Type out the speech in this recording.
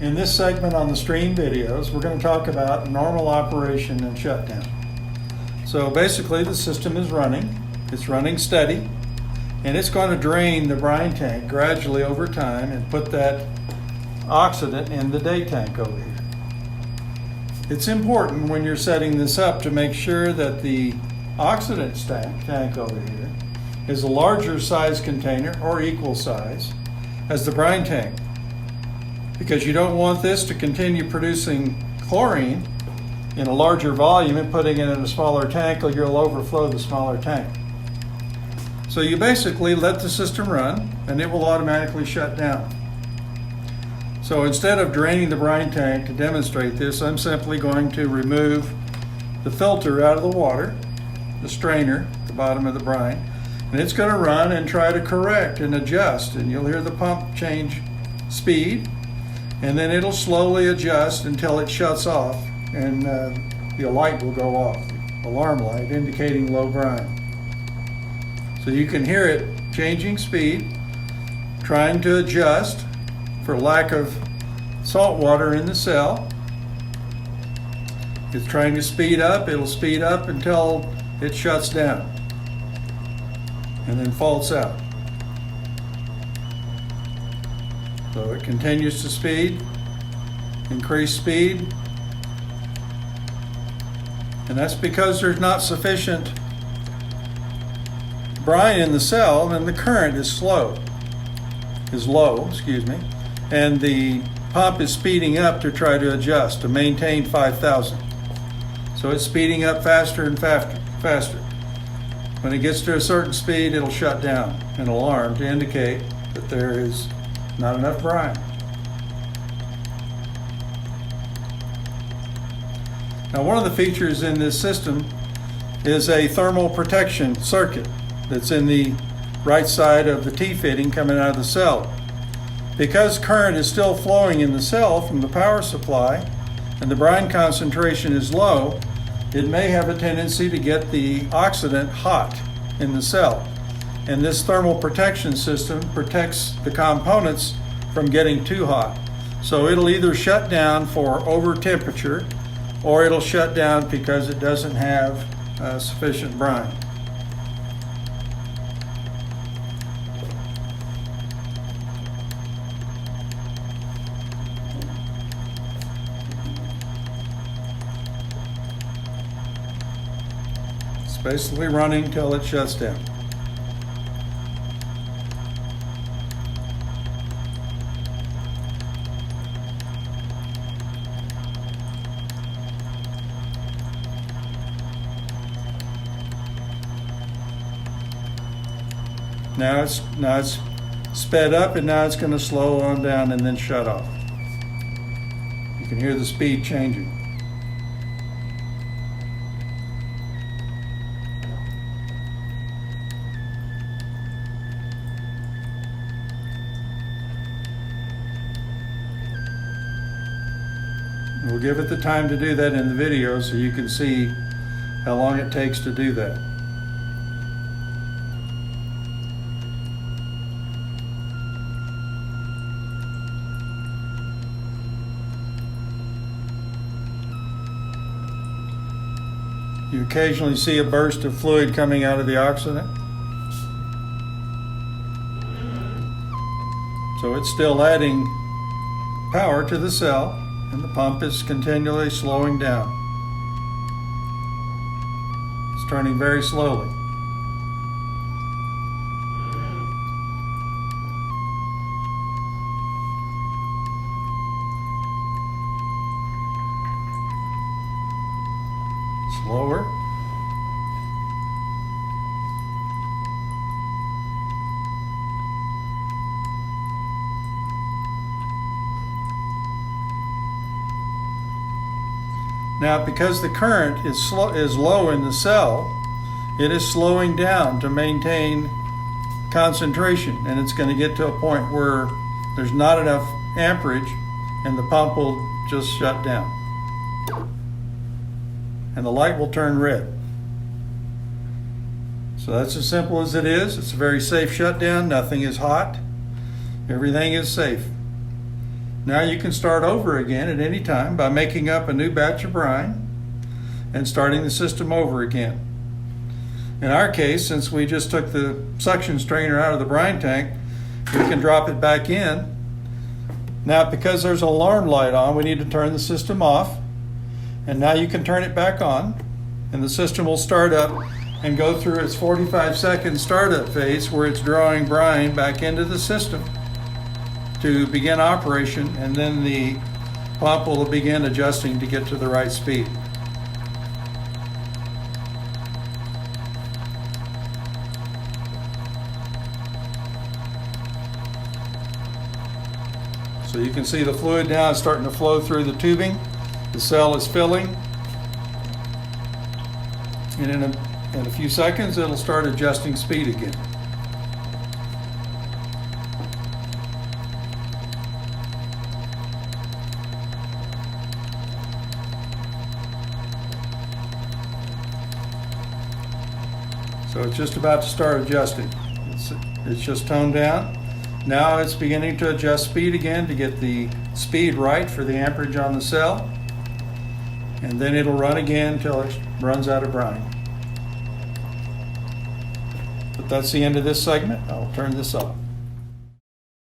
In this segment on the stream videos, we're going to talk about normal operation and shutdown. So basically the system is running, it's running steady, and it's going to drain the brine tank gradually over time and put that oxidant in the day tank over here. It's important when you're setting this up to make sure that the oxidant tank over here is a larger size container or equal size as the brine tank, because you don't want this to continue producing chlorine in a larger volume and putting it in a smaller tank, or you'll overflow the smaller tank. So you basically let the system run and it will automatically shut down. So instead of draining the brine tank to demonstrate this, I'm simply going to remove the filter out of the water, the strainer at the bottom of the brine, and it's going to run and try to correct and adjust, and you'll hear the pump change speed, and then it'll slowly adjust until it shuts off, and the light will go off, the alarm light indicating low brine. So you can hear it changing speed, trying to adjust for lack of salt water in the cell. It's trying to speed up, it'll speed up until it shuts down and then faults out. So it continues to speed, increase speed, and that's because there's not sufficient brine in the cell and the current is low, and the pump is speeding up to try to adjust to maintain 5,000. So it's speeding up faster and faster. When it gets to a certain speed, it'll shut down an alarm to indicate that there is not enough brine. Now, one of the features in this system is a thermal protection circuit that's in the right side of the T-fitting coming out of the cell. Because current is still flowing in the cell from the power supply and the brine concentration is low, it may have a tendency to get the oxidant hot in the cell. And this thermal protection system protects the components from getting too hot. So it'll either shut down for over temperature, or it'll shut down because it doesn't have sufficient brine. It's basically running till it shuts down. Now it's sped up, and now it's going to slow on down and then shut off. You can hear the speed changing. We'll give it the time to do that in the video so you can see how long it takes to do that. You occasionally see a burst of fluid coming out of the oxidant. So it's still adding power to the cell, and the pump is continually slowing down. It's turning very slowly. Slower. Now, because the current is low in the cell, it is slowing down to maintain concentration, and it's going to get to a point where there's not enough amperage and the pump will just shut down. And the light will turn red. So that's as simple as it is. It's a very safe shutdown. Nothing is hot. Everything is safe. Now you can start over again at any time by making up a new batch of brine and starting the system over again. In our case, since we just took the suction strainer out of the brine tank, we can drop it back in. Now, because there's an alarm light on, we need to turn the system off. And now you can turn it back on, and the system will start up and go through its 45-second startup phase where it's drawing brine back into the system to begin operation, and then the pump will begin adjusting to get to the right speed. So you can see the fluid now is starting to flow through the tubing. The cell is filling. And in a few seconds, it'll start adjusting speed again. So it's just about to start adjusting. It's just toned down. Now it's beginning to adjust speed again to get the speed right for the amperage on the cell. And then it'll run again until it runs out of brine. But that's the end of this segment. I'll turn this off.